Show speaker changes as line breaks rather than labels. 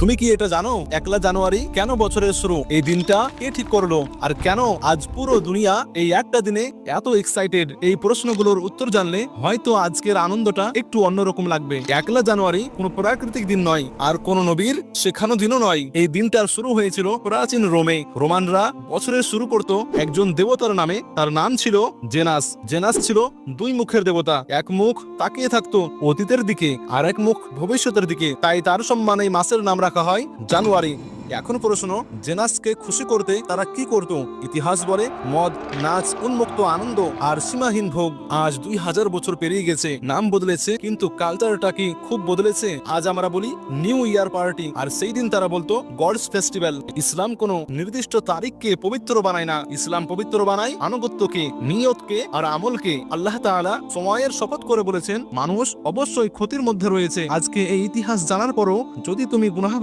তুমি কি এটা জানো 1 জানুয়ারি কেন বছরের শুরু? এই দিনটা কে ঠিক করলো? আর কেন আজ পুরো দুনিয়া এই একটা দিনে এত এক্সাইটেড? এই প্রশ্নগুলোর উত্তর জানলে হয়তো আজকের আনন্দটা একটু অন্যরকম লাগবে। 1 জানুয়ারি কোনো প্রাকৃতিক দিন নয়, আর কোন নবীর শেখানো দিনও নয়। এই দিনটার শুরু হয়েছিল প্রাচীন রোমে। রোমানরা বছরের শুরু করত একজন দেবতার নামে। তার নাম ছিল জেনাস। জেনাস ছিল 2 মুখের দেবতা। এক মুখ তাকিয়ে থাকতো অতীতের দিকে, আর এক মুখ ভবিষ্যতের দিকে। তাই তার সম্মানে এই মাসের নাম রাখা হয় জানুয়ারি। এখন প্রশ্ন, জেনাসকে খুশি করতে তারা কি করত? ইতিহাস বলে মদ, নাচ, উন্মুক্ত আনন্দ আর সীমাহীন ভোগ। আজ 2000 বছর পেরিয়ে গেছে, নাম বদলেছে কিন্তু কালচারটা কি খুব বদলেছে? আজ আমরা বলি নিউ ইয়ার পার্টি, আর সেই দিন তারা বলতো গডস ফেস্টিভ্যাল। ইসলাম কোনো নির্দিষ্ট তারিখকে পবিত্র বানায় না, ইসলাম পবিত্র বানায় আনুগত্যকে, নিয়তকে আর আমলকে। আল্লাহ তাআলা সময়ের শপথ করে বলেছেন, মানুষ অবশ্যই ক্ষতির মধ্যে রয়েছে। আজকে এই ইতিহাস জানার পরও যদি তুমি গুনাহ